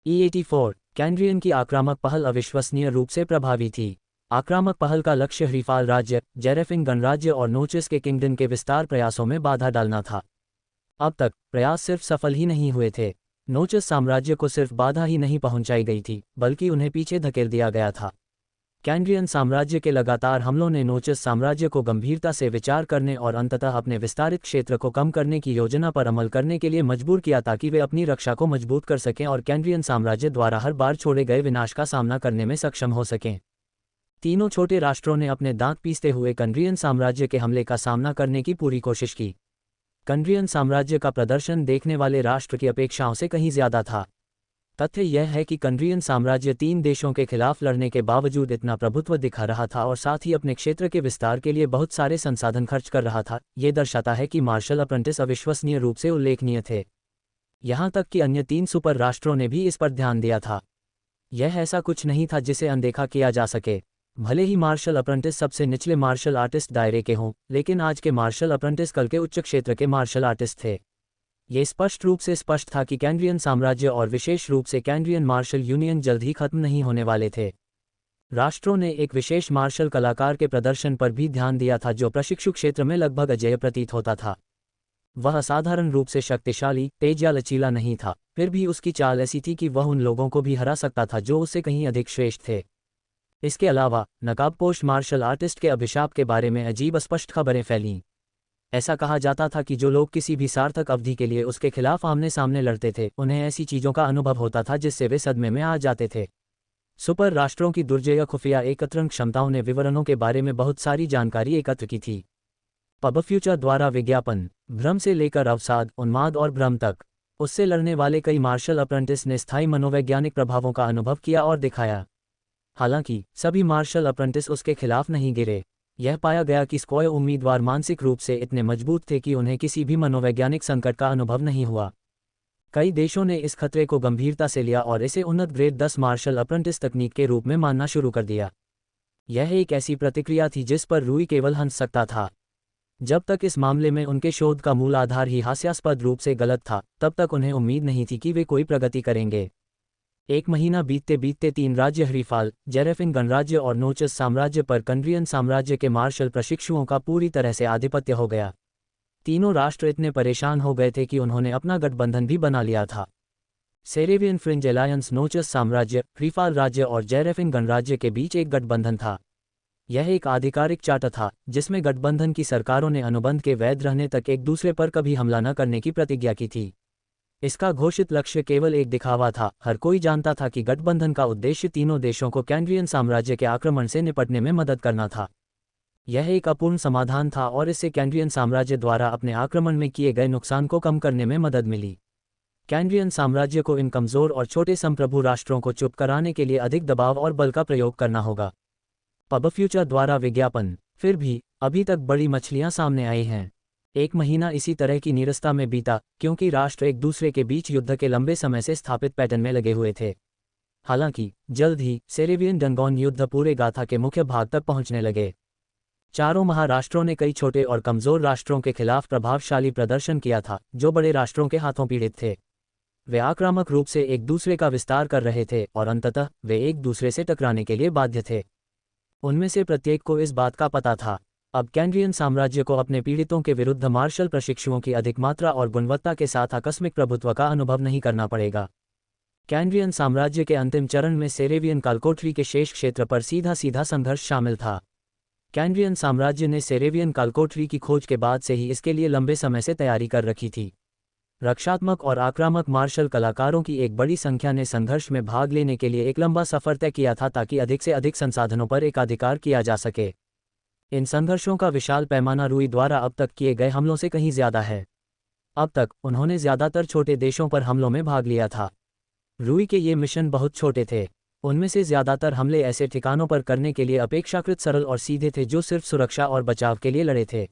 E84 कैंड्रियन की आक्रामक पहल अविश्वसनीय रूप से प्रभावी थी। आक्रामक पहल का लक्ष्य हरीफाल राज्य, जेरेफिन गणराज्य और नोचस के किंगडम के विस्तार प्रयासों में बाधा डालना था। अब तक प्रयास सिर्फ सफल ही नहीं हुए थे। नोचस साम्राज्य को सिर्फ बाधा ही नहीं पहुंचाई गई थी, बल्कि उन्हें पीछे धकेल दिया गया था। कैंड्रियन साम्राज्य के लगातार हमलों ने नोचस साम्राज्य को गंभीरता से विचार करने और अंततः अपने विस्तारित क्षेत्र को कम करने की योजना पर अमल करने के लिए मजबूर किया ताकि वे अपनी रक्षा को मजबूत कर सकें और कैंड्रियन साम्राज्य द्वारा हर बार छोड़े गए विनाश का सामना करने में सक्षम हो सकें। तीनों छोटे राष्ट्रों ने अपने दांत पीसते हुए कैंड्रियन साम्राज्य के हमले का सामना करने की पूरी कोशिश की। कैंड्रियन साम्राज्य का प्रदर्शन देखने वाले राष्ट्र की अपेक्षाओं से कहीं ज्यादा था। तथ्य यह है कि कैंड्रियन साम्राज्य 3 देशों के खिलाफ लड़ने के बावजूद इतना प्रभुत्व दिखा रहा था और साथ ही अपने क्षेत्र के विस्तार के लिए बहुत सारे संसाधन खर्च कर रहा था। ये दर्शाता है कि मार्शल अप्रेंटिस अविश्वसनीय रूप से उल्लेखनीय थे। यहाँ तक कि अन्य 3 सुपर राष्ट्रों ने भी इस पर ध्यान दिया था। यह ऐसा कुछ नहीं था जिसे अनदेखा किया जा सके। भले ही मार्शल अप्रेंटिस सबसे निचले मार्शल आर्टिस्ट दायरे के हों, लेकिन आज के मार्शल अप्रेंटिस कल के उच्च क्षेत्र के मार्शल आर्टिस्ट थे। ये स्पष्ट रूप से स्पष्ट था कि कैंड्रियन साम्राज्य और विशेष रूप से कैंड्रियन मार्शल यूनियन जल्द ही खत्म नहीं होने वाले थे। राष्ट्रों ने एक विशेष मार्शल कलाकार के प्रदर्शन पर भी ध्यान दिया था जो प्रशिक्षु क्षेत्र में लगभग अजेय प्रतीत होता था। वह असाधारण रूप से शक्तिशाली, तेज या लचीला नहीं था, फिर भी उसकी चाल ऐसी थी कि वह उन लोगों को भी हरा सकता था जो उससे कहीं अधिक श्रेष्ठ थे। इसके अलावा नकाबपोश मार्शल आर्टिस्ट के अभिशाप के बारे में अजीब अस्पष्ट खबरें फैलीं। ऐसा कहा जाता था कि जो लोग किसी भी सार्थक अवधि के लिए उसके खिलाफ आमने सामने लड़ते थे, उन्हें ऐसी चीज़ों का अनुभव होता था जिससे वे सदमे में आ जाते थे। सुपर राष्ट्रों की दुर्जय खुफिया एकत्रण क्षमताओं ने विवरणों के बारे में बहुत सारी जानकारी एकत्र की थी। पब फ्यूचर द्वारा विज्ञापन, भ्रम से लेकर अवसाद, उन्माद और भ्रम तक, उससे लड़ने वाले कई मार्शल अप्रेंटिस ने स्थायी मनोवैज्ञानिक प्रभावों का अनुभव किया और दिखाया। हालांकि सभी मार्शल अप्रेंटिस उसके खिलाफ नहीं गिरे। यह पाया गया कि स्क्वायर उम्मीदवार मानसिक रूप से इतने मजबूत थे कि उन्हें किसी भी मनोवैज्ञानिक संकट का अनुभव नहीं हुआ। कई देशों ने इस खतरे को गंभीरता से लिया और इसे उन्नत ग्रेड 10 मार्शल अप्रेंटिस तकनीक के रूप में मानना शुरू कर दिया। यह एक ऐसी प्रतिक्रिया थी जिस पर रूई केवल हंस सकता था। जब तक इस मामले में उनके शोध का मूल आधार ही हास्यास्पद रूप से गलत था, तब तक उन्हें उम्मीद नहीं थी कि वे कोई प्रगति करेंगे। एक महीना बीतते बीतते 3 राज्य हरीफाल, जेरेफिन गणराज्य और नोचस साम्राज्य पर कैंड्रियन साम्राज्य के मार्शल प्रशिक्षुओं का पूरी तरह से आधिपत्य हो गया। तीनों राष्ट्र इतने परेशान हो गए थे कि उन्होंने अपना गठबंधन भी बना लिया था। सेरेवियन फ्रिंज एलायंस नोचस साम्राज्य, हरीफाल राज्य और जेरेफिन गणराज्य के बीच एक गठबंधन था। यह एक आधिकारिक चार्टर था जिसमें गठबंधन की सरकारों ने अनुबंध के वैध रहने तक एक दूसरे पर कभी हमला न करने की प्रतिज्ञा की थी। इसका घोषित लक्ष्य केवल एक दिखावा था। हर कोई जानता था कि गठबंधन का उद्देश्य तीनों देशों को कैंड्रियन साम्राज्य के आक्रमण से निपटने में मदद करना था। यह एक अपूर्ण समाधान था और इससे कैंड्रियन साम्राज्य द्वारा अपने आक्रमण में किए गए नुकसान को कम करने में मदद मिली। कैंड्रियन साम्राज्य को इन कमजोर और छोटे संप्रभु राष्ट्रों को चुप कराने के लिए अधिक दबाव और बल का प्रयोग करना होगा। पब फ्यूचर द्वारा विज्ञापन, फिर भी अभी तक बड़ी मछलियां सामने आई हैं। एक महीना इसी तरह की नीरसता में बीता, क्योंकि राष्ट्र एक दूसरे के बीच युद्ध के लंबे समय से स्थापित पैटर्न में लगे हुए थे। हालांकि जल्द ही सेरेवियन डंगोन युद्ध पूरे गाथा के मुख्य भाग तक पहुंचने लगे। चारों महाराष्ट्रों ने कई छोटे और कमजोर राष्ट्रों के खिलाफ प्रभावशाली प्रदर्शन किया था, जो बड़े राष्ट्रों के हाथों पीड़ित थे। वे आक्रामक रूप से एक दूसरे का विस्तार कर रहे थे और अंततः वे एक दूसरे से टकराने के लिए बाध्य थे। उनमें से प्रत्येक को इस बात का पता था। अब कैंड्रियन साम्राज्य को अपने पीड़ितों के विरुद्ध मार्शल प्रशिक्षुओं की अधिक मात्रा और गुणवत्ता के साथ आकस्मिक प्रभुत्व का अनुभव नहीं करना पड़ेगा। कैंड्रियन साम्राज्य के अंतिम चरण में सेरेवियन कालकोठरी के शेष क्षेत्र पर सीधा सीधा संघर्ष शामिल था। कैंड्रियन साम्राज्य ने सेरेवियन कालकोठरी की खोज के बाद से ही इसके लिए लंबे समय से तैयारी कर रखी थी। रक्षात्मक और आक्रामक मार्शल कलाकारों की एक बड़ी संख्या ने संघर्ष में भाग लेने के लिए एक लंबा सफर तय किया था ताकि अधिक से अधिक संसाधनों पर एकाधिकार किया जा सके। इन संघर्षों का विशाल पैमाना रूई द्वारा अब तक किए गए हमलों से कहीं ज्यादा है। अब तक उन्होंने ज्यादातर छोटे देशों पर हमलों में भाग लिया था। रूई के ये मिशन बहुत छोटे थे। उनमें से ज्यादातर हमले ऐसे ठिकानों पर करने के लिए अपेक्षाकृत सरल और सीधे थे जो सिर्फ सुरक्षा और बचाव के लिए लड़े थे।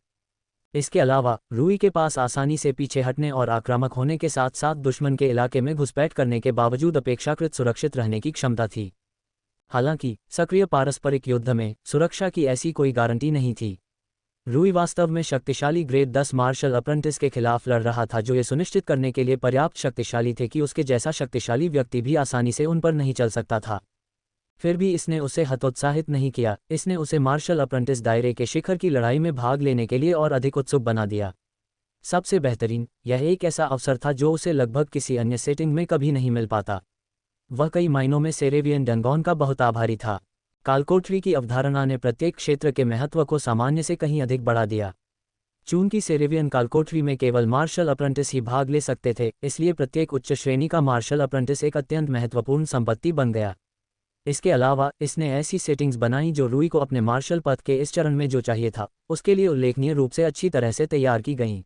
इसके अलावा रूई के पास आसानी से पीछे हटने और आक्रामक होने के साथ साथ दुश्मन के इलाके में घुसपैठ करने के बावजूद अपेक्षाकृत सुरक्षित रहने की क्षमता थी। हालांकि सक्रिय पारस्परिक युद्ध में सुरक्षा की ऐसी कोई गारंटी नहीं थी। रूई वास्तव में शक्तिशाली ग्रेड 10 मार्शल अप्रेंटिस के खिलाफ लड़ रहा था, जो ये सुनिश्चित करने के लिए पर्याप्त शक्तिशाली थे कि उसके जैसा शक्तिशाली व्यक्ति भी आसानी से उन पर नहीं चल सकता था। फिर भी इसने उसे हतोत्साहित नहीं किया, इसने उसे मार्शल अप्रेंटिस दायरे के शिखर की लड़ाई में भाग लेने के लिए और अधिक उत्सुक बना दिया। सबसे बेहतरीन, यह एक ऐसा अवसर था जो उसे लगभग किसी अन्य सेटिंग में कभी नहीं मिल पाता। वह कई मायनों में सेरेवियन डंगॉन का बहुत आभारी था। कालकोठरी की अवधारणा ने प्रत्येक क्षेत्र के महत्व को सामान्य से कहीं अधिक बढ़ा दिया। चूंकि सेरेवियन कालकोठरी में केवल मार्शल अप्रेंटिस ही भाग ले सकते थे, इसलिए प्रत्येक उच्च श्रेणी का मार्शल अप्रेंटिस एक अत्यंत महत्वपूर्ण संपत्ति बन गया। इसके अलावा इसने ऐसी सेटिंग्स बनाई जो रूई को अपने मार्शल पथ के इस चरण में जो चाहिए था, उसके लिए उल्लेखनीय रूप से अच्छी तरह से तैयार की गईं।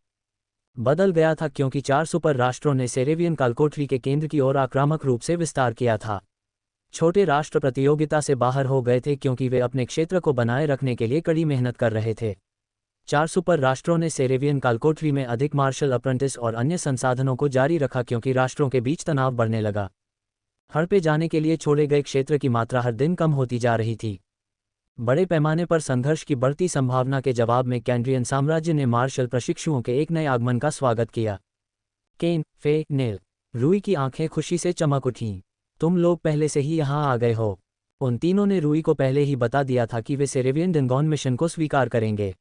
बदल गया था क्योंकि 4 सुपर राष्ट्रों ने सेरेवियन कालकोठरी के केंद्र की ओर आक्रामक रूप से विस्तार किया था। छोटे राष्ट्र प्रतियोगिता से बाहर हो गए थे क्योंकि वे अपने क्षेत्र को बनाए रखने के लिए कड़ी मेहनत कर रहे थे। 4 सुपर राष्ट्रों ने सेरेवियन कालकोठरी में अधिक मार्शल अप्रेंटिस और अन्य संसाधनों को जारी रखा क्योंकि राष्ट्रों के बीच तनाव बढ़ने लगा। हड़पे जाने के लिए छोड़े गए क्षेत्र की मात्रा हर दिन कम होती जा रही थी। बड़े पैमाने पर संघर्ष की बढ़ती संभावना के जवाब में कैंड्रियन साम्राज्य ने मार्शल प्रशिक्षुओं के एक नए आगमन का स्वागत किया। केन, फे, नेल, रूई की आंखें खुशी से चमक उठीं। तुम लोग पहले से ही यहाँ आ गए हो। उन तीनों ने रूई को पहले ही बता दिया था कि वे सेरेवियन डंगॉन मिशन को स्वीकार करेंगे।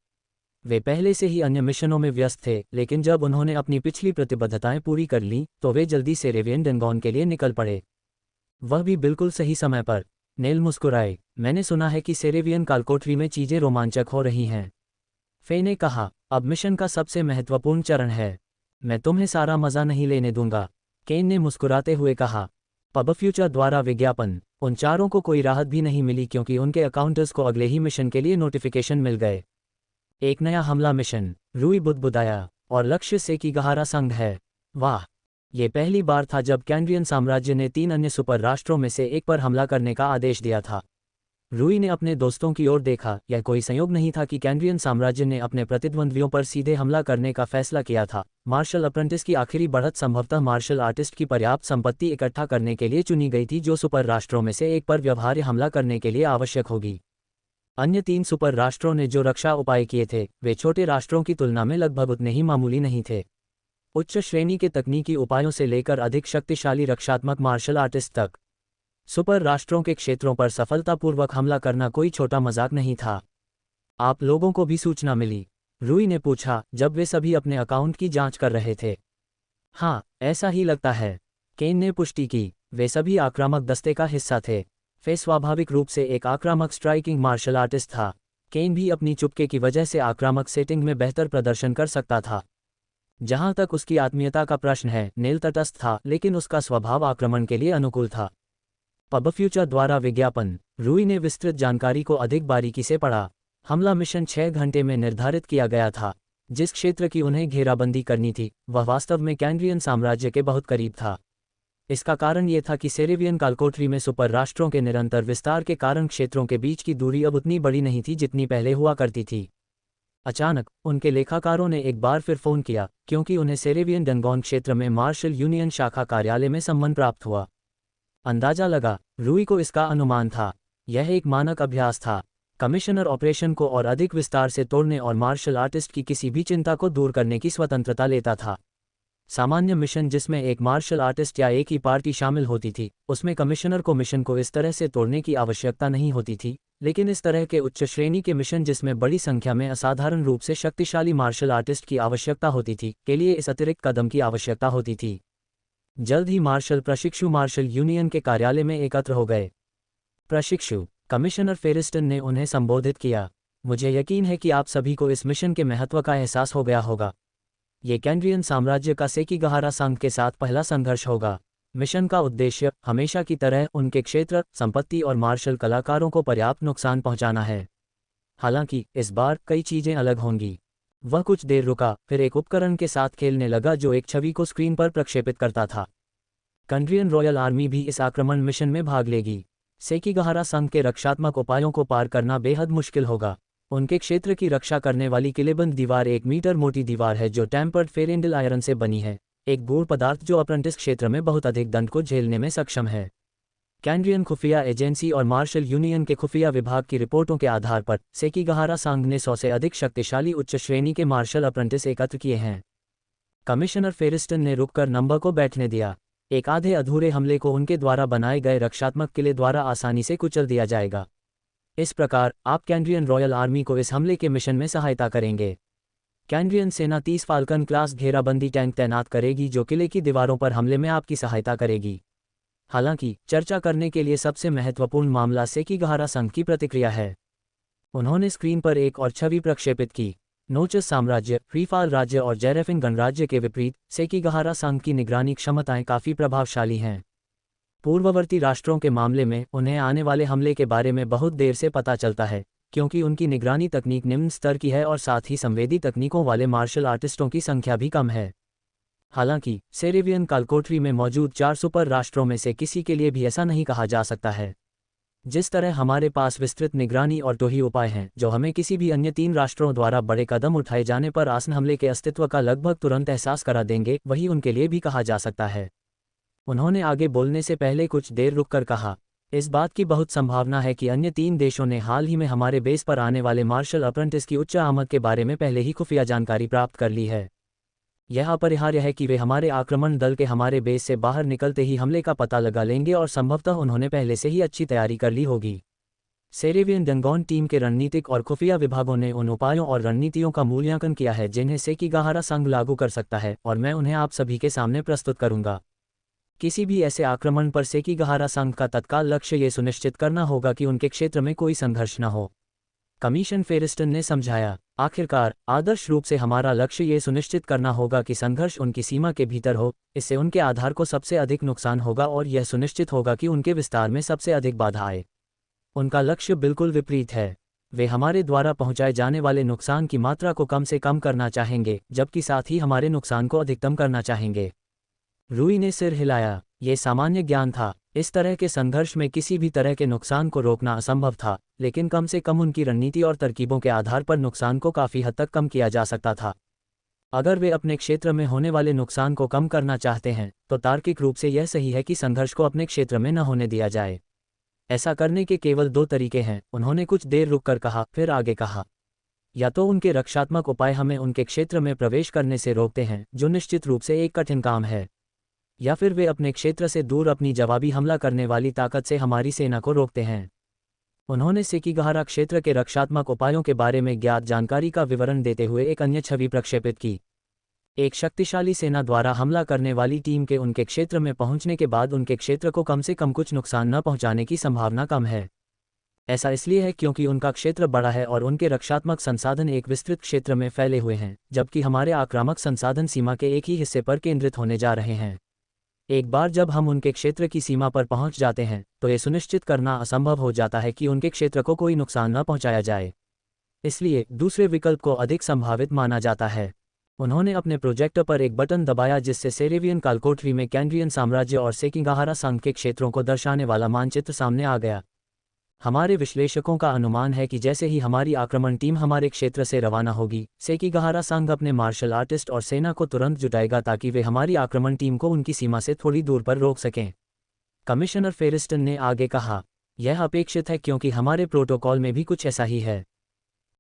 वे पहले से ही अन्य मिशनों में व्यस्त थे, लेकिन जब उन्होंने अपनी पिछली प्रतिबद्धताएं पूरी कर लीं, तो वे जल्दी सेरेवियन डंगॉन के लिए निकल पड़े। वह भी बिल्कुल सही समय पर। नेल मुस्कुराए। मैंने सुना है कि सेरेवियन कालकोठरी में चीजें रोमांचक हो रही हैं। फे ने कहा, अब मिशन का सबसे महत्वपूर्ण चरण है। मैं तुम्हें सारा मजा नहीं लेने दूंगा। केन ने मुस्कुराते हुए कहा। पब फ्यूचर द्वारा विज्ञापन। उन चारों को कोई राहत भी नहीं मिली क्योंकि उनके अकाउंटर्स को अगले ही मिशन के लिए नोटिफिकेशन मिल गए। एक नया हमला मिशन। रूई बुदबुदाया। और लक्ष्य सेकीगहारा संघ है। वाह, ये पहली बार था जब कैंड्रियन साम्राज्य ने 3 अन्य सुपर राष्ट्रों में से एक पर हमला करने का आदेश दिया था। रूई ने अपने दोस्तों की ओर देखा। यह कोई संयोग नहीं था कि कैंड्रियन साम्राज्य ने अपने प्रतिद्वंद्वियों पर सीधे हमला करने का फैसला किया था। मार्शल अप्रेंटिस की आखिरी बढ़त संभवतः मार्शल आर्टिस्ट की पर्याप्त संपत्ति इकट्ठा करने के लिए चुनी गई थी, जो सुपर राष्ट्रों में से एक पर व्यवहार्य हमला करने के लिए आवश्यक होगी। अन्य 3 सुपर राष्ट्रों ने जो रक्षा उपाय किए थे, वे छोटे राष्ट्रों की तुलना में लगभग उतने ही मामूली नहीं थे। उच्च श्रेणी के तकनीकी उपायों से लेकर अधिक शक्तिशाली रक्षात्मक मार्शल आर्टिस्ट तक, सुपर राष्ट्रों के क्षेत्रों पर सफलतापूर्वक हमला करना कोई छोटा मजाक नहीं था। आप लोगों को भी सूचना मिली? रूई ने पूछा जब वे सभी अपने अकाउंट की जांच कर रहे थे। हाँ, ऐसा ही लगता है, केन ने पुष्टि की। वे सभी आक्रामक दस्ते का हिस्सा थे। फे स्वाभाविक रूप से एक आक्रामक स्ट्राइकिंग मार्शल आर्टिस्ट था। केन भी अपनी चुप्के की वजह से आक्रामक सेटिंग में बेहतर प्रदर्शन कर सकता था। जहां तक उसकी आत्मीयता का प्रश्न है, नेल तटस्थ था, लेकिन उसका स्वभाव आक्रमण के लिए अनुकूल था। पब फ्यूचर द्वारा विज्ञापन। रूई ने विस्तृत जानकारी को अधिक बारीकी से पढ़ा। हमला मिशन 6 घंटे में निर्धारित किया गया था। जिस क्षेत्र की उन्हें घेराबंदी करनी थी, वह वास्तव में कैंड्रियन साम्राज्य के बहुत करीब था। इसका कारण ये था कि सेरेवियन कालकोठरी में सुपर राष्ट्रों के निरंतर विस्तार के कारण क्षेत्रों के बीच की दूरी अब उतनी बड़ी नहीं थी जितनी पहले हुआ करती थी। अचानक उनके लेखाकारों ने एक बार फिर फोन किया, क्योंकि उन्हें सेरेवियन डंगॉन क्षेत्र में मार्शल यूनियन शाखा कार्यालय में सम्मन प्राप्त हुआ। अंदाजा लगा, रूई को इसका अनुमान था। यह एक मानक अभ्यास था। कमिश्नर ऑपरेशन को और अधिक विस्तार से तोड़ने और मार्शल आर्टिस्ट की किसी भी चिंता को दूर करने की स्वतंत्रता लेता था। सामान्य मिशन जिसमें एक मार्शल आर्टिस्ट या एक ही पार्टी शामिल होती थी, उसमें कमिश्नर को मिशन को इस तरह से तोड़ने की आवश्यकता नहीं होती थी, लेकिन इस तरह के उच्च श्रेणी के मिशन जिसमें बड़ी संख्या में असाधारण रूप से शक्तिशाली मार्शल आर्टिस्ट की आवश्यकता होती थी, के लिए इस अतिरिक्त कदम की आवश्यकता होती थी। जल्द ही मार्शल प्रशिक्षु मार्शल यूनियन के कार्यालय में एकत्र हो गए। प्रशिक्षु, कमिश्नर फेरिस्टन ने उन्हें संबोधित किया। मुझे यकीन है कि आप सभी को इस मिशन के महत्व का एहसास हो गया होगा। ये कैंड्रियन साम्राज्य का सेकीगहारा संघ के साथ पहला संघर्ष होगा। मिशन का उद्देश्य हमेशा की तरह उनके क्षेत्र, संपत्ति और मार्शल कलाकारों को पर्याप्त नुकसान पहुंचाना है। हालांकि इस बार कई चीजें अलग होंगी। वह कुछ देर रुका, फिर एक उपकरण के साथ खेलने लगा जो एक छवि को स्क्रीन पर प्रक्षेपित करता था। कैंड्रियन रॉयल आर्मी भी इस आक्रमण मिशन में भाग लेगी। सेकीगहारा संघ के रक्षात्मक उपायों को पार करना बेहद मुश्किल होगा। उनके क्षेत्र की रक्षा करने वाली किलेबंद दीवार 1 मीटर मोटी दीवार है जो टेम्पर्ड फेरेंडल आयरन से बनी है, एक गूढ़ पदार्थ जो अप्रेंटिस क्षेत्र में बहुत अधिक दंड को झेलने में सक्षम है। कैंड्रियन खुफिया एजेंसी और मार्शल यूनियन के खुफिया विभाग की रिपोर्टों के आधार पर सेकीगाहारा सांग ने 100 से अधिक शक्तिशाली उच्च श्रेणी के मार्शल अप्रेंटिस एकत्र किए हैं। कमिश्नर फेरिस्टन ने रुककर नंबर को बैठने दिया। एक आधे अधूरे हमले को उनके द्वारा बनाए गए रक्षात्मक किले द्वारा आसानी से कुचल दिया जाएगा। इस प्रकार आप कैंड्रियन रॉयल आर्मी को इस हमले के मिशन में सहायता करेंगे। कैंड्रियन सेना 30 फाल्कन क्लास घेराबंदी टैंक तैनात करेगी जो किले की दीवारों पर हमले में आपकी सहायता करेगी। हालांकि चर्चा करने के लिए सबसे महत्वपूर्ण मामला सेकीगाहारा संघ की प्रतिक्रिया है। उन्होंने स्क्रीन पर एक और छवि प्रक्षेपित की। नोचस साम्राज्य, फ्रीफाल राज्य और जेरेफिन गणराज्य के विपरीत सेकीगाहारा संघ की निगरानी क्षमताएं काफ़ी प्रभावशाली हैं। पूर्ववर्ती राष्ट्रों के मामले में उन्हें आने वाले हमले के बारे में बहुत देर से पता चलता है, क्योंकि उनकी निगरानी तकनीक निम्न स्तर की है और साथ ही संवेदी तकनीकों वाले मार्शल आर्टिस्टों की संख्या भी कम है। हालांकि सेरेवियन कालकोठरी में मौजूद 4 सुपर राष्ट्रों में से किसी के लिए भी ऐसा नहीं कहा जा सकता है। जिस तरह हमारे पास विस्तृत निगरानी और टोही उपाय हैं जो हमें किसी भी अन्य 3 राष्ट्रों द्वारा बड़े कदम उठाए जाने पर आसन हमले के अस्तित्व का लगभग तुरंत एहसास करा देंगे, वही उनके लिए भी कहा जा सकता है। उन्होंने आगे बोलने से पहले कुछ देर रुककर कहा, इस बात की बहुत संभावना है कि अन्य 3 देशों ने हाल ही में हमारे बेस पर आने वाले मार्शल अप्रेंटिस की उच्च आमद के बारे में पहले ही खुफिया जानकारी प्राप्त कर ली है। यह अपरिहार्य है कि वे हमारे आक्रमण दल के हमारे बेस से बाहर निकलते ही हमले का पता लगा लेंगे और संभवतः उन्होंने पहले से ही अच्छी तैयारी कर ली होगी। सेरेवियन डंगोन टीम के रणनीतिक और खुफिया विभागों ने उन उपायों और रणनीतियों का मूल्यांकन किया है जिन्हें सेकीगाहारा संघ लागू कर सकता है, और मैं उन्हें आप सभी के सामने प्रस्तुत करूंगा। किसी भी ऐसे आक्रमण पर सेकीगाहारा संघ का तत्काल लक्ष्य ये सुनिश्चित करना होगा कि उनके क्षेत्र में कोई संघर्ष न हो। कमीशन फेरिस्टन ने समझाया, आखिरकार आदर्श रूप से हमारा लक्ष्य ये सुनिश्चित करना होगा कि संघर्ष उनकी सीमा के भीतर हो। इससे उनके आधार को सबसे अधिक नुकसान होगा और यह सुनिश्चित होगा कि उनके विस्तार में सबसे अधिक बाधा आए। उनका लक्ष्य बिल्कुल विपरीत है। वे हमारे द्वारा पहुंचाए जाने वाले नुकसान की मात्रा को कम से कम करना चाहेंगे, जबकि साथ ही हमारे नुकसान को अधिकतम करना चाहेंगे। रूई ने सिर हिलाया। ये सामान्य ज्ञान था। इस तरह के संघर्ष में किसी भी तरह के नुकसान को रोकना असंभव था, लेकिन कम से कम उनकी रणनीति और तरकीबों के आधार पर नुकसान को काफ़ी हद तक कम किया जा सकता था। अगर वे अपने क्षेत्र में होने वाले नुकसान को कम करना चाहते हैं, तो तार्किक रूप से यह सही है कि संघर्ष को अपने क्षेत्र में न होने दिया जाए। ऐसा करने के केवल 2 तरीके हैं, उन्होंने कुछ देर रुककर कहा, फिर आगे कहा। या तो उनके रक्षात्मक उपाय हमें उनके क्षेत्र में प्रवेश करने से रोकते हैं, जो निश्चित रूप से एक कठिन काम है, या फिर वे अपने क्षेत्र से दूर अपनी जवाबी हमला करने वाली ताकत से हमारी सेना को रोकते हैं। उन्होंने सेकीगाहारा क्षेत्र के रक्षात्मक उपायों के बारे में ज्ञात जानकारी का विवरण देते हुए एक अन्य छवि प्रक्षेपित की। एक शक्तिशाली सेना द्वारा हमला करने वाली टीम के उनके क्षेत्र में पहुंचने के बाद उनके क्षेत्र को कम से कम कुछ नुकसान न पहुंचाने की संभावना कम है। ऐसा इसलिए है क्योंकि उनका क्षेत्र बड़ा है और उनके रक्षात्मक संसाधन एक विस्तृत क्षेत्र में फैले हुए हैं, जबकि हमारे आक्रामक संसाधन सीमा के एक ही हिस्से पर केंद्रित होने जा रहे हैं। एक बार जब हम उनके क्षेत्र की सीमा पर पहुंच जाते हैं, तो ये सुनिश्चित करना असंभव हो जाता है कि उनके क्षेत्र को कोई नुकसान न पहुंचाया जाए। इसलिए दूसरे विकल्प को अधिक संभावित माना जाता है। उन्होंने अपने प्रोजेक्टर पर एक बटन दबाया जिससे सेरेवियन कालकोठरी में कैंड्रियन साम्राज्य और सेकीगाहारा संघ के क्षेत्रों को दर्शाने वाला मानचित्र सामने आ गया। हमारे विश्लेषकों का अनुमान है कि जैसे ही हमारी आक्रमण टीम हमारे क्षेत्र से रवाना होगी, सेकीगाहारा संघ अपने मार्शल आर्टिस्ट और सेना को तुरंत जुटाएगा ताकि वे हमारी आक्रमण टीम को उनकी सीमा से थोड़ी दूर पर रोक सकें। कमिश्नर फेरिस्टन ने आगे कहा, यह अपेक्षित है क्योंकि हमारे प्रोटोकॉल में भी कुछ ऐसा ही है।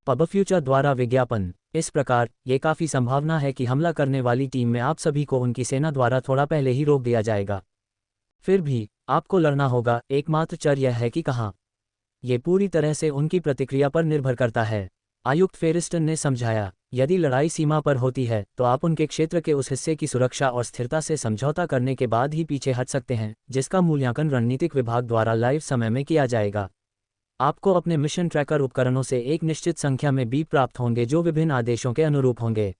पबफ्यूचर द्वारा विज्ञापन। इस प्रकार ये काफ़ी संभावना है कि हमला करने वाली टीम में आप सभी को उनकी सेना द्वारा थोड़ा पहले ही रोक दिया जाएगा। फिर भी आपको लड़ना होगा, एकमात्र चर यह है कि कहाँ। ये पूरी तरह से उनकी प्रतिक्रिया पर निर्भर करता है। आयुक्त फेरिस्टन ने समझाया, यदि लड़ाई सीमा पर होती है तो आप उनके क्षेत्र के उस हिस्से की सुरक्षा और स्थिरता से समझौता करने के बाद ही पीछे हट सकते हैं, जिसका मूल्यांकन रणनीतिक विभाग द्वारा लाइव समय में किया जाएगा। आपको अपने मिशन ट्रैकर उपकरणों से एक निश्चित संख्या में बीप प्राप्त होंगे जो विभिन्न आदेशों के अनुरूप होंगे।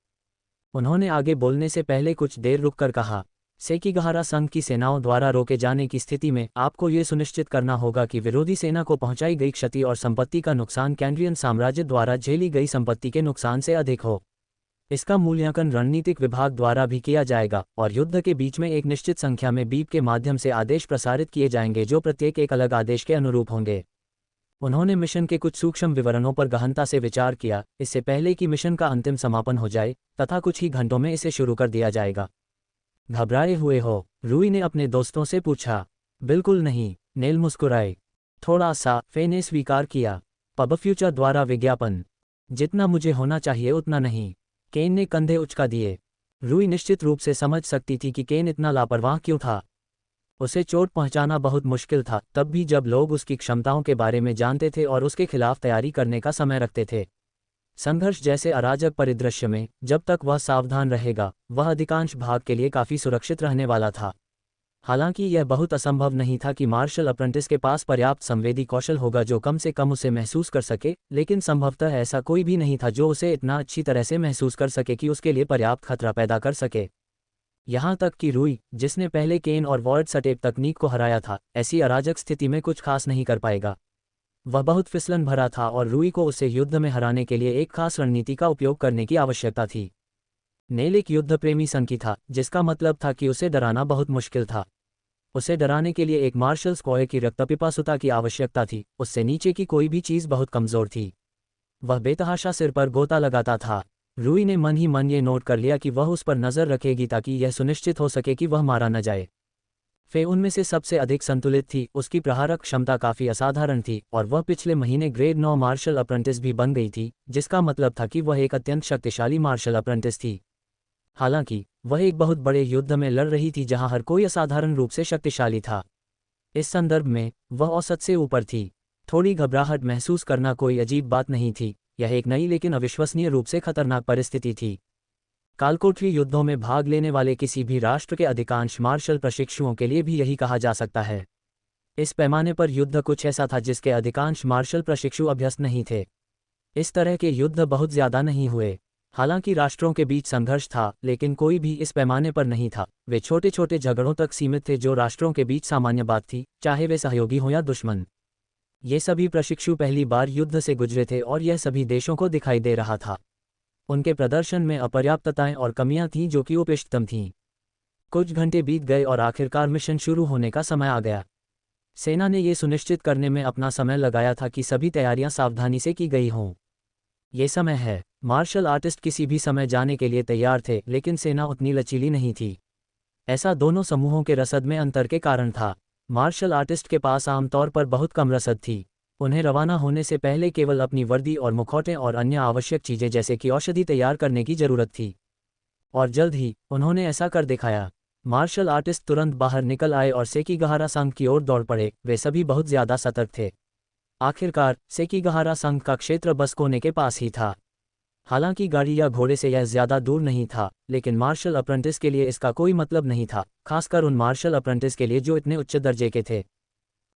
उन्होंने आगे बोलने से पहले कुछ देर रुककर कहा, सेकीगाहारा संघ की सेनाओं द्वारा रोके जाने की स्थिति में आपको ये सुनिश्चित करना होगा कि विरोधी सेना को पहुंचाई गई क्षति और संपत्ति का नुकसान कैंड्रियन साम्राज्य द्वारा झेली गई संपत्ति के नुकसान से अधिक हो। इसका मूल्यांकन रणनीतिक विभाग द्वारा भी किया जाएगा और युद्ध के बीच में एक निश्चित संख्या में बीप के माध्यम से आदेश प्रसारित किए जाएंगे जो प्रत्येक एक अलग आदेश के अनुरूप होंगे। उन्होंने मिशन के कुछ सूक्ष्म विवरणों पर गहनता से विचार किया, इससे पहले कि मिशन का अंतिम समापन हो जाए तथा कुछ ही घंटों में इसे शुरू कर दिया जाएगा। घबराए हुए हो? रूई ने अपने दोस्तों से पूछा। बिल्कुल नहीं, नेल मुस्कुराए। थोड़ा सा, फे ने स्वीकार किया। पबफ्यूचर द्वारा विज्ञापन। जितना मुझे होना चाहिए उतना नहीं। केन ने कंधे उचका दिए। रूई निश्चित रूप से समझ सकती थी कि केन इतना लापरवाह क्यों था। उसे चोट पहुंचाना बहुत मुश्किल था, तब भी जब लोग उसकी क्षमताओं के बारे में जानते थे और उसके खिलाफ तैयारी करने का समय रखते थे। संघर्ष जैसे अराजक परिदृश्य में जब तक वह सावधान रहेगा, वह अधिकांश भाग के लिए काफी सुरक्षित रहने वाला था। हालांकि यह बहुत असंभव नहीं था कि मार्शल अप्रेंटिस के पास पर्याप्त संवेदी कौशल होगा जो कम से कम उसे महसूस कर सके, लेकिन संभवतः ऐसा कोई भी नहीं था जो उसे इतना अच्छी तरह से महसूस कर सके कि उसके लिए पर्याप्त खतरा पैदा कर सके। यहाँ तक कि रूई, जिसने पहले केन और वॉर्ड सटेप तकनीक को हराया था, ऐसी अराजक स्थिति में कुछ खास नहीं कर पाएगा। वह बहुत फिसलन भरा था और रूई को उसे युद्ध में हराने के लिए एक खास रणनीति का उपयोग करने की आवश्यकता थी। नेल एक युद्ध प्रेमी संकी था, जिसका मतलब था कि उसे डराना बहुत मुश्किल था। उसे डराने के लिए एक मार्शल स्क्वायर की रक्तपिपासुता की आवश्यकता थी, उससे नीचे की कोई भी चीज़ बहुत कमज़ोर थी। वह बेतहाशा सिर पर गोता लगाता था। रूई ने मन ही मन ये नोट कर लिया कि वह उस पर नज़र रखेगी ताकि यह सुनिश्चित हो सके कि वह मारा न जाए। फे उनमें से सबसे अधिक संतुलित थी, उसकी प्रहारक क्षमता काफ़ी असाधारण थी और वह पिछले महीने ग्रेड 9 मार्शल अप्रेंटिस भी बन गई थी, जिसका मतलब था कि वह एक अत्यंत शक्तिशाली मार्शल अप्रेंटिस थी। हालांकि वह एक बहुत बड़े युद्ध में लड़ रही थी जहां हर कोई असाधारण रूप से शक्तिशाली था। इस संदर्भ में वह औसत से ऊपर थी। थोड़ी घबराहट महसूस करना कोई अजीब बात नहीं थी, यह एक नई लेकिन अविश्वसनीय रूप से खतरनाक परिस्थिति थी। कालकोठरी युद्धों में भाग लेने वाले किसी भी राष्ट्र के अधिकांश मार्शल प्रशिक्षुओं के लिए भी यही कहा जा सकता है। इस पैमाने पर युद्ध कुछ ऐसा था जिसके अधिकांश मार्शल प्रशिक्षु अभ्यस्त नहीं थे। इस तरह के युद्ध बहुत ज़्यादा नहीं हुए। हालांकि राष्ट्रों के बीच संघर्ष था, लेकिन कोई भी इस पैमाने पर नहीं था। वे छोटे छोटे झगड़ों तक सीमित थे जो राष्ट्रों के बीच सामान्य बात थी, चाहे वे सहयोगी हों या दुश्मन। ये सभी प्रशिक्षु पहली बार युद्ध से गुजरे थे और यह सभी देशों को दिखाई दे रहा था। उनके प्रदर्शन में अपर्याप्तताएं और कमियां थीं जो कि इष्टतम थीं। कुछ घंटे बीत गए और आखिरकार मिशन शुरू होने का समय आ गया। सेना ने यह सुनिश्चित करने में अपना समय लगाया था कि सभी तैयारियां सावधानी से की गई हों। ये समय है। मार्शल आर्टिस्ट किसी भी समय जाने के लिए तैयार थे, लेकिन सेना उतनी लचीली नहीं थी। ऐसा दोनों समूहों के रसद में अंतर के कारण था। मार्शल आर्टिस्ट के पास आमतौर पर बहुत कम रसद थी। उन्हें रवाना होने से पहले केवल अपनी वर्दी और मुखौटे और अन्य आवश्यक चीज़ें जैसे कि औषधि तैयार करने की जरूरत थी। और जल्द ही उन्होंने ऐसा कर दिखाया। मार्शल आर्टिस्ट तुरंत बाहर निकल आए और सेकीगहारा संघ की ओर दौड़ पड़े। वे सभी बहुत ज़्यादा सतर्क थे। आखिरकार सेकीगहारा संघ का क्षेत्र बस कोने के पास ही था। हालांकि गाड़ी या घोड़े से यह ज़्यादा दूर नहीं था, लेकिन मार्शल अप्रेंटिस के लिए इसका कोई मतलब नहीं था, खासकर उन मार्शल अप्रेंटिस के लिए जो इतने उच्च दर्जे के थे।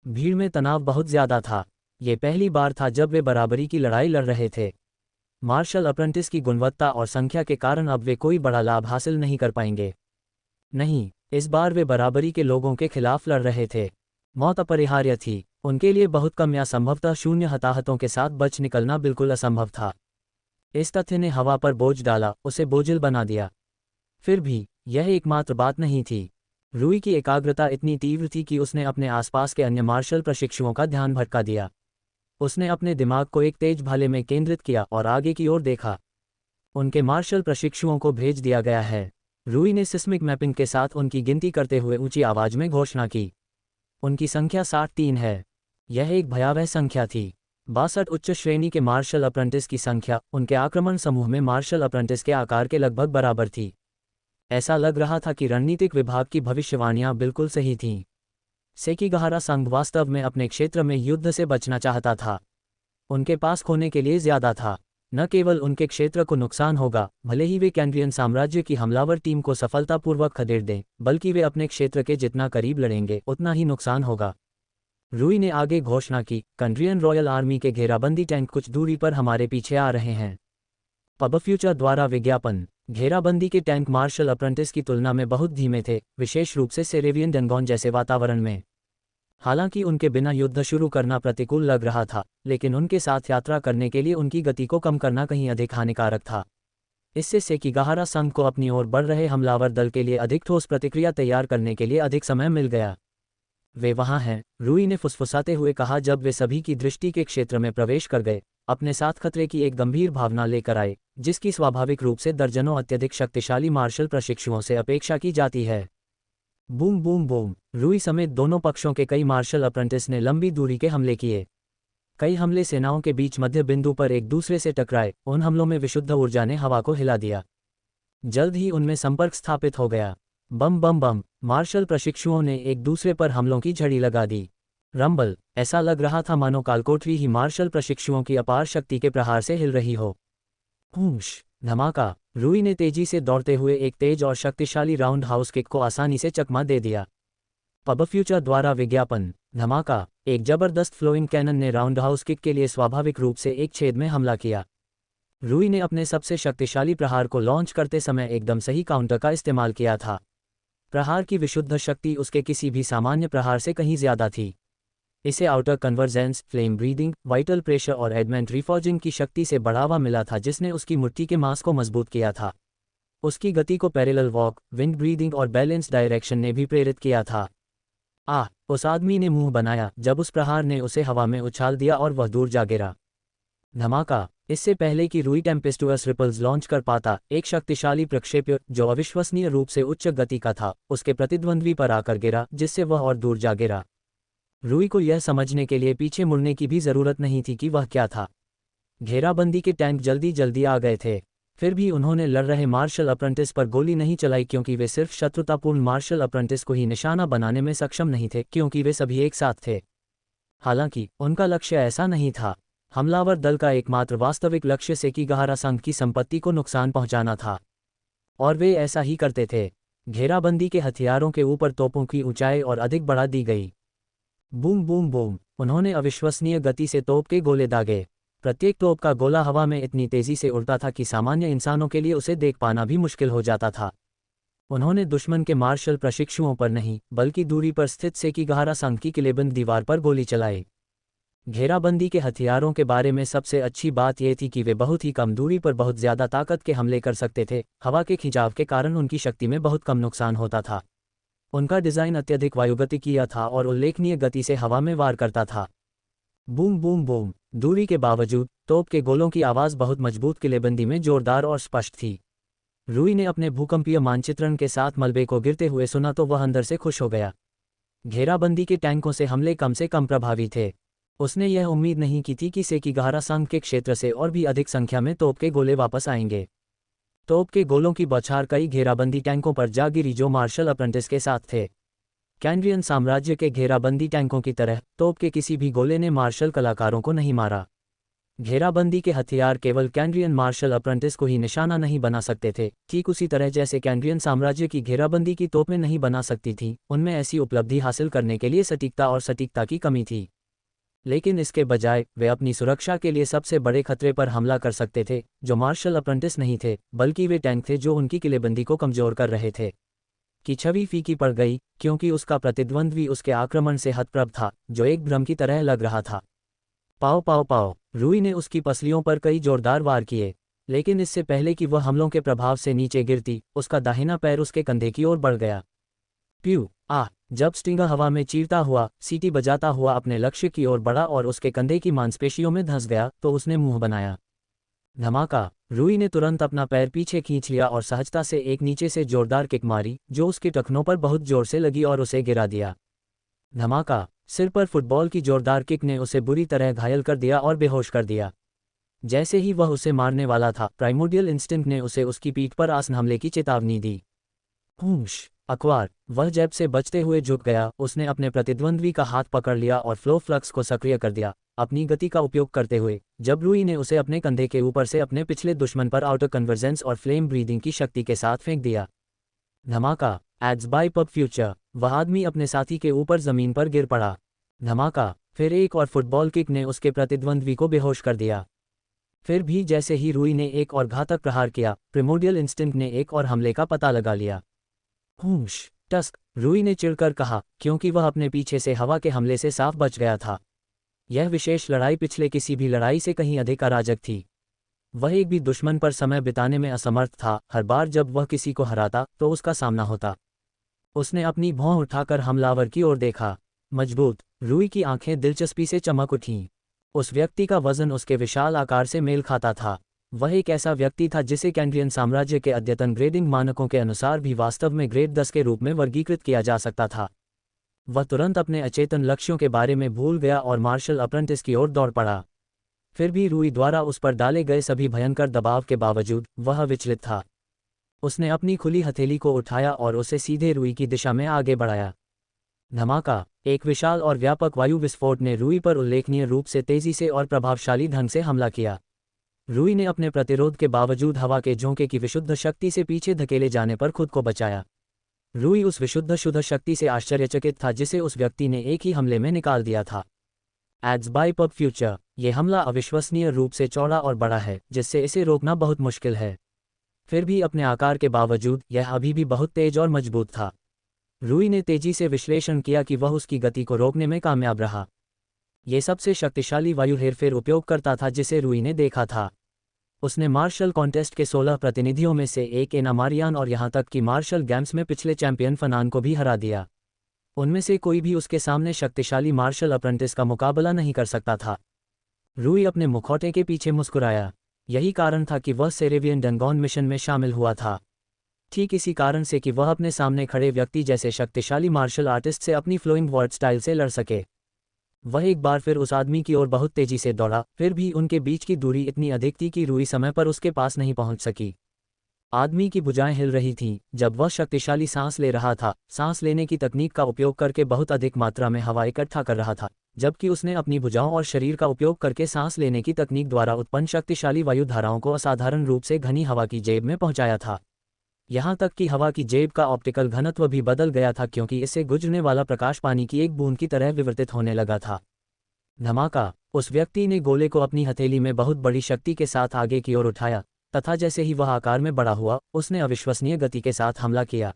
भीड़ में तनाव बहुत ज़्यादा था। ये पहली बार था जब वे बराबरी की लड़ाई लड़ रहे थे। मार्शल अप्रेंटिस की गुणवत्ता और संख्या के कारण अब वे कोई बड़ा लाभ हासिल नहीं कर पाएंगे। नहीं, इस बार वे बराबरी के लोगों के खिलाफ लड़ रहे थे। मौत अपरिहार्य थी। उनके लिए बहुत कम या संभवतः शून्य हताहतों के साथ बच निकलना बिल्कुल असंभव था। इस तथ्य ने हवा पर बोझ डाला, उसे बोझिल बना दिया। फिर भी यह एकमात्र बात नहीं थी। रूई की एकाग्रता इतनी तीव्र थी कि उसने अपने आसपास के अन्य मार्शल प्रशिक्षुओं का ध्यान भटका दिया। उसने अपने दिमाग को एक तेज भाले में केंद्रित किया और आगे की ओर देखा। उनके मार्शल प्रशिक्षुओं को भेज दिया गया है। रूई ने सिस्मिक मैपिंग के साथ उनकी गिनती करते हुए ऊंची आवाज में घोषणा की। उनकी संख्या 63 है। यह एक भयावह संख्या थी। 62 उच्च श्रेणी के मार्शल अप्रेंटिस की संख्या उनके आक्रमण समूह में मार्शल अप्रेंटिस के आकार के लगभग बराबर थी। ऐसा लग रहा था कि रणनीतिक विभाग की भविष्यवाणियां बिल्कुल सही थीं। सेकीगहारा संघ वास्तव में अपने क्षेत्र में युद्ध से बचना चाहता था। उनके पास खोने के लिए ज़्यादा था। न केवल उनके क्षेत्र को नुकसान होगा, भले ही वे कैंड्रियन साम्राज्य की हमलावर टीम को सफलतापूर्वक खदेड़ दें, बल्कि वे अपने क्षेत्र के जितना करीब लड़ेंगे उतना ही नुकसान होगा। रूई ने आगे घोषणा की, कैंड्रियन रॉयल आर्मी के घेराबंदी टैंक कुछ दूरी पर हमारे पीछे आ रहे हैं। पबफ्यूचर द्वारा विज्ञापन। घेराबंदी के टैंक मार्शल अप्रेंटिस की तुलना में बहुत धीमे थे, विशेष रूप से सेरेवियन डेंगॉन जैसे वातावरण में। हालांकि उनके बिना युद्ध शुरू करना प्रतिकूल लग रहा था, लेकिन उनके साथ यात्रा करने के लिए उनकी गति को कम करना कहीं अधिक हानिकारक था। इससे सेकीगहारा संघ को अपनी ओर बढ़ रहे हमलावर दल के लिए अधिक ठोस प्रतिक्रिया तैयार करने के लिए अधिक समय मिल गया। वे वहां हैं, रूई ने फुसफुसाते हुए कहा जब वे सभी की दृष्टि के क्षेत्र में प्रवेश कर गए, अपने साथ खतरे की एक गंभीर भावना लेकर आए, जिसकी स्वाभाविक रूप से दर्जनों अत्यधिक शक्तिशाली मार्शल प्रशिक्षुओं से अपेक्षा की जाती है। Boom boom boom. रूई समेत दोनों पक्षों के कई मार्शल अप्रेंटिस ने लंबी दूरी के हमले किए। कई हमले सेनाओं के बीच मध्य बिंदु पर एक दूसरे से टकराए। उन हमलों में विशुद्ध ऊर्जा ने हवा को हिला दिया। जल्द ही उनमें संपर्क स्थापित हो गया। बम बम बम। मार्शल प्रशिक्षुओं ने एक दूसरे पर हमलों की झड़ी लगा दी। रंबल। ऐसा लग रहा था मानो कालकोठरी ही मार्शल प्रशिक्षुओं की अपार शक्ति के प्रहार से हिल रही हो। हूश। धमाका। रूई ने तेजी से दौड़ते हुए एक तेज और शक्तिशाली राउंड हाउस किक को आसानी से चकमा दे दिया। पब फ्यूचर द्वारा विज्ञापन। धमाका। एक जबरदस्त फ्लोइंग कैनन ने राउंड हाउस किक के लिए स्वाभाविक रूप से एक छेद में हमला किया। रूई ने अपने सबसे शक्तिशाली प्रहार को लॉन्च करते समय एकदम सही काउंटर का इस्तेमाल किया था। प्रहार की विशुद्ध शक्ति उसके किसी भी सामान्य प्रहार से कहीं ज्यादा थी। इसे outer convergence, flame breathing, vital pressure और एडमेंट रिफॉर्जिंग की शक्ति से बढ़ावा मिला था जिसने उसकी मुट्ठी के मांस को मजबूत किया था। उसकी गति को पैरेलल वॉक, विंड ब्रीदिंग और बैलेंस डायरेक्शन ने भी प्रेरित किया था। उस आदमी ने मुंह बनाया जब उस प्रहार ने उसे हवा में उछाल दिया और वह दूर जा गिरा। धमाका। इससे पहले कि रूई टेम्पेस्टुअस रिपल्स लॉन्च कर पाता, एक शक्तिशाली प्रक्षेप्य जो अविश्वसनीय रूप से उच्च गति का था उसके प्रतिद्वंद्वी पर आकर गिरा, जिससे वह और दूर जा गिरा। रूई को यह समझने के लिए पीछे मुड़ने की भी जरूरत नहीं थी कि वह क्या था। घेराबंदी के टैंक जल्दी जल्दी आ गए थे। फिर भी उन्होंने लड़ रहे मार्शल अप्रेंटिस पर गोली नहीं चलाई क्योंकि वे सिर्फ शत्रुतापूर्ण मार्शल अप्रेंटिस को ही निशाना बनाने में सक्षम नहीं थे, क्योंकि वे सभी एक साथ थे। हालांकि उनका लक्ष्य ऐसा नहीं था। हमलावर दल का एकमात्र वास्तविक लक्ष्य सेकीगाहारा संघ की संपत्ति को नुकसान पहुंचाना था, और वे ऐसा ही करते थे। घेराबंदी के हथियारों के ऊपर तोपों की ऊंचाई और अधिक बढ़ा दी गई। Boom boom boom. उन्होंने अविश्वसनीय गति से तोप के गोले दागे। प्रत्येक तोप का गोला हवा में इतनी तेजी से उड़ता था कि सामान्य इंसानों के लिए उसे देख पाना भी मुश्किल हो जाता था। उन्होंने दुश्मन के मार्शल प्रशिक्षुओं पर नहीं, बल्कि दूरी पर स्थित सेकीगाहारा संघ की किलेबंद दीवार पर गोली चलाई। घेराबंदी के हथियारों के बारे में सबसे अच्छी बात यह थी कि वे बहुत ही कम दूरी पर बहुत ज्यादा ताकत के हमले कर सकते थे। हवा के खिंचाव के कारण उनकी शक्ति में बहुत कम नुकसान होता था। उनका डिजाइन अत्यधिक वायुगतिकीय था और उल्लेखनीय गति से हवा में वार करता था। Boom boom boom. दूरी के बावजूद तोप के गोलों की आवाज बहुत मजबूत किलेबंदी में जोरदार और स्पष्ट थी। रूई ने अपने भूकंपीय मानचित्रण के साथ मलबे को गिरते हुए सुना तो वह अंदर से खुश हो गया। घेराबंदी के टैंकों से हमले कम से कम प्रभावी थे। उसने यह उम्मीद नहीं की थी कि सेकीगाहारा संघ के क्षेत्र से और भी अधिक संख्या में तोप के गोले वापस आएंगे। तोप के गोलों की बौछार कई घेराबंदी टैंकों पर जा गिरी जो मार्शल अप्रेंटिस के साथ थे। कैंड्रियन साम्राज्य के घेराबंदी टैंकों की तरह तोप के किसी भी गोले ने मार्शल कलाकारों को नहीं मारा। घेराबंदी के हथियार केवल कैंड्रियन मार्शल अप्रेंटिस को ही निशाना नहीं बना सकते थे, ठीक उसी तरह जैसे कैंड्रियन साम्राज्य की घेराबंदी की तोपें नहीं बना सकती थी। उनमें ऐसी उपलब्धि हासिल करने के लिए सटीकता की कमी थी। लेकिन इसके बजाय वे अपनी सुरक्षा के लिए सबसे बड़े खतरे पर हमला कर सकते थे, जो मार्शल अप्रेंटिस नहीं थे, बल्कि वे टैंक थे जो उनकी किलेबंदी को कमजोर कर रहे थे। की छवि फीकी पड़ गई क्योंकि उसका प्रतिद्वंद्वी उसके आक्रमण से हतप्रभ था, जो एक भ्रम की तरह लग रहा था। पाओ पाओ पाओ। रूई ने उसकी पसलियों पर कई जोरदार वार किए, लेकिन इससे पहले कि वह हमलों के प्रभाव से नीचे गिरती, उसका दाहिना पैर उसके कंधे की ओर बढ़ गया। प्यू। जब स्टिंगर हवा में चीरता हुआ, सीटी बजाता हुआ अपने लक्ष्य की ओर बढ़ा और उसके कंधे की मांसपेशियों में धंस गया, तो उसने मुंह बनाया। धमाका। रूई ने तुरंत अपना पैर पीछे खींच लिया और सहजता से एक नीचे से जोरदार किक मारी, जो उसके टखनों पर बहुत जोर से लगी और उसे गिरा दिया। धमाका। सिर पर फुटबॉल की जोरदार किक ने उसे बुरी तरह घायल कर दिया और बेहोश कर दिया। जैसे ही वह उसे मारने वाला था, प्राइमोडियल इंस्टिंक्ट ने उसे उसकी पीठ पर आसन हमले की चेतावनी दी। हूश। अकवार। वह जैब से बचते हुए झुक गया। उसने अपने प्रतिद्वंद्वी का हाथ पकड़ लिया और फ्लो फ्लक्स को सक्रिय कर दिया, अपनी गति का उपयोग करते हुए। जब रूई ने उसे अपने कंधे के ऊपर से अपने पिछले दुश्मन पर आउटर कन्वर्जेंस और फ्लेम ब्रीदिंग की शक्ति के साथ फेंक दिया। धमाका। एड्स बाय पब फ्यूचर। वह आदमी अपने साथी के ऊपर जमीन पर गिर पड़ा। धमाका। फिर एक और फुटबॉल किक ने उसके प्रतिद्वंद्वी को बेहोश कर दिया। फिर भी जैसे ही रूई ने एक और घातक प्रहार किया, प्रिमोडियल इंस्टिंक्ट ने एक और हमले का पता लगा लिया। हूश। टस्क। रूई ने चिढ़कर कहा, क्योंकि वह अपने पीछे से हवा के हमले से साफ बच गया था। यह विशेष लड़ाई पिछले किसी भी लड़ाई से कहीं अधिक अराजक थी। वह एक भी दुश्मन पर समय बिताने में असमर्थ था। हर बार जब वह किसी को हराता तो उसका सामना होता। उसने अपनी भौं उठाकर हमलावर की ओर देखा। मजबूत। रूई की आंखें दिलचस्पी से चमक उठीं। उस व्यक्ति का वजन उसके विशाल आकार से मेल खाता था। वह एक ऐसा व्यक्ति था जिसे कैंड्रियन साम्राज्य के अद्यतन ग्रेडिंग मानकों के अनुसार भी वास्तव में ग्रेड 10 के रूप में वर्गीकृत किया जा सकता था। वह तुरंत अपने अचेतन लक्ष्यों के बारे में भूल गया और मार्शल अप्रेंटिस की ओर दौड़ पड़ा। फिर भी रूई द्वारा उस पर डाले गए सभी भयंकर दबाव के बावजूद वह विचलित था। उसने अपनी खुली हथेली को उठाया और उसे सीधे रूई की दिशा में आगे बढ़ाया। धमाका! एक विशाल और व्यापक वायु विस्फोट ने रूई पर उल्लेखनीय रूप से तेजी से और प्रभावशाली ढंग से हमला किया। रूई ने अपने प्रतिरोध के बावजूद हवा के झोंके की विशुद्ध शक्ति से पीछे धकेले जाने पर खुद को बचाया। रूई उस विशुद्ध शुद्ध शक्ति से आश्चर्यचकित था जिसे उस व्यक्ति ने एक ही हमले में निकाल दिया था। एड्स बाय पब फ्यूचर, ये हमला अविश्वसनीय रूप से चौड़ा और बड़ा है जिससे इसे रोकना बहुत मुश्किल है। फिर भी अपने आकार के बावजूद यह अभी भी बहुत तेज और मजबूत था। रूई ने तेजी से विश्लेषण किया कि वह उसकी गति को रोकने में कामयाब रहा। ये सबसे शक्तिशाली वायु हेरफेर उपयोगकर्ता था जिसे रूई ने देखा था। उसने मार्शल कॉन्टेस्ट के 16 प्रतिनिधियों में से एक एना मारियान और यहाँ तक कि मार्शल गेम्स में पिछले चैंपियन फनान को भी हरा दिया। उनमें से कोई भी उसके सामने शक्तिशाली मार्शल अप्रेंटिस का मुकाबला नहीं कर सकता था। रूई अपने मुखौटे के पीछे मुस्कुराया। यही कारण था कि वह सेरेवियन डंगॉन मिशन में शामिल हुआ था। ठीक इसी कारण से कि वह अपने सामने खड़े व्यक्ति जैसे शक्तिशाली मार्शल आर्टिस्ट से अपनी फ्लोइंग वर्ड स्टाइल से लड़ सके। वह एक बार फिर उस आदमी की ओर बहुत तेजी से दौड़ा, फिर भी उनके बीच की दूरी इतनी अधिक थी कि रूई समय पर उसके पास नहीं पहुंच सकी। आदमी की भुजाएं हिल रही थीं जब वह शक्तिशाली सांस ले रहा था, सांस लेने की तकनीक का उपयोग करके बहुत अधिक मात्रा में हवा इकट्ठा कर रहा था, जबकि उसने अपनी भुजाओं और शरीर का उपयोग करके सांस लेने की तकनीक द्वारा उत्पन्न शक्तिशाली वायु धाराओं को असाधारण रूप से घनी हवा की जेब में पहुंचाया था। यहाँ तक कि हवा की जेब का ऑप्टिकल घनत्व भी बदल गया था क्योंकि इससे गुजरने वाला प्रकाश पानी की एक बूंद की तरह विवर्तित होने लगा था। धमाका! उस व्यक्ति ने गोले को अपनी हथेली में बहुत बड़ी शक्ति के साथ आगे की ओर उठाया तथा जैसे ही वह आकार में बड़ा हुआ, उसने अविश्वसनीय गति के साथ हमला किया।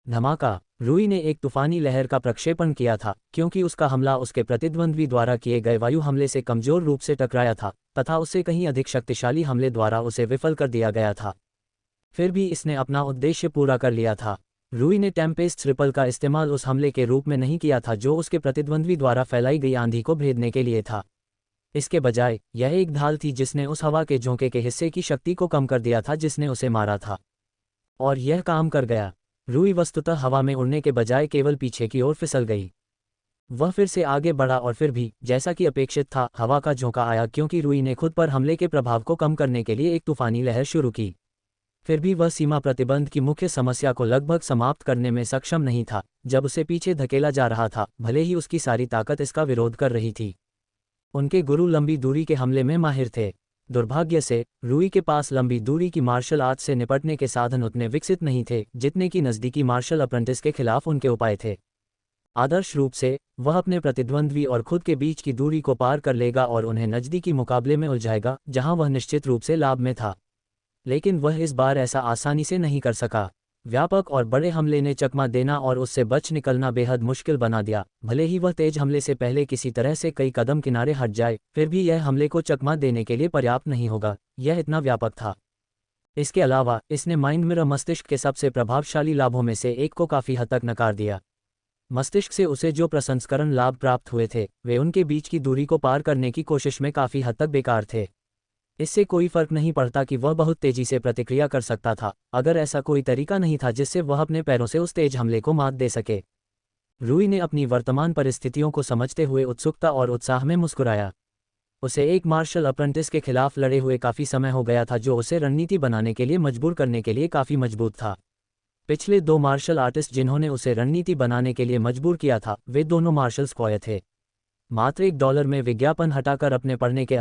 धमाका! रूई ने एक तूफानी लहर का प्रक्षेपण किया था क्योंकि उसका हमला उसके प्रतिद्वंद्वी द्वारा किए गए वायु हमले से कमजोर रूप से टकराया था तथा उससे कहीं अधिक शक्तिशाली हमले द्वारा उसे विफल कर दिया गया था। फिर भी इसने अपना उद्देश्य पूरा कर लिया था। रूई ने टेम्पेस्ट रिपल का इस्तेमाल उस हमले के रूप में नहीं किया था जो उसके प्रतिद्वंद्वी द्वारा फैलाई गई आंधी को भेदने के लिए था। इसके बजाय यह एक ढाल थी जिसने उस हवा के झोंके के हिस्से की शक्ति को कम कर दिया था जिसने उसे मारा था। और यह काम कर गया। रूई वस्तुतः हवा में उड़ने के बजाय केवल पीछे की ओर फिसल गई। वह फिर से आगे बढ़ा और फिर भी, जैसा कि अपेक्षित था, हवा का झोंका आया क्योंकि रूई ने खुद पर हमले के प्रभाव को कम करने के लिए एक तूफानी लहर शुरू की। फिर भी वह सीमा प्रतिबंध की मुख्य समस्या को लगभग समाप्त करने में सक्षम नहीं था जब उसे पीछे धकेला जा रहा था, भले ही उसकी सारी ताकत इसका विरोध कर रही थी। उनके गुरु लंबी दूरी के हमले में माहिर थे। दुर्भाग्य से रूई के पास लंबी दूरी की मार्शल आर्ट से निपटने के साधन उतने विकसित नहीं थे जितने कि नज़दीकी मार्शल अप्रेंटिस के खिलाफ उनके उपाय थे। आदर्श रूप से वह अपने प्रतिद्वंद्वी और खुद के बीच की दूरी को पार कर लेगा और उन्हें नज़दीकी मुकाबले में उलझाएगा जहां वह निश्चित रूप से लाभ में था। लेकिन वह इस बार ऐसा आसानी से नहीं कर सका। व्यापक और बड़े हमले ने चकमा देना और उससे बच निकलना बेहद मुश्किल बना दिया। भले ही वह तेज हमले से पहले किसी तरह से कई कदम किनारे हट जाए, फिर भी यह हमले को चकमा देने के लिए पर्याप्त नहीं होगा। यह इतना व्यापक था। इसके अलावा इसने माइंड मिरर मस्तिष्क के सबसे प्रभावशाली लाभों में से एक को काफ़ी हद तक नकार दिया। मस्तिष्क से उसे जो प्रसंस्करण लाभ प्राप्त हुए थे वे उनके बीच की दूरी को पार करने की कोशिश में काफ़ी हद तक बेकार थे। इससे कोई फर्क नहीं पड़ता कि वह बहुत तेजी से प्रतिक्रिया कर सकता था, अगर ऐसा कोई तरीका नहीं था जिससे वह अपने पैरों से उस तेज हमले को मात दे सके। रूई ने अपनी वर्तमान परिस्थितियों को समझते हुए उत्सुकता और उत्साह में मुस्कुराया। उसे एक मार्शल अप्रेंटिस के खिलाफ लड़े हुए काफ़ी समय हो गया था जो उसे रणनीति बनाने के लिए मजबूर करने के लिए काफ़ी मजबूत था। पिछले 2 मार्शल आर्टिस्ट जिन्होंने उसे रणनीति बनाने के लिए मजबूर किया था वे दोनों मार्शल स्क्वायर थे। मात्र $1 में विज्ञापन हटाकर अपने पढ़ने के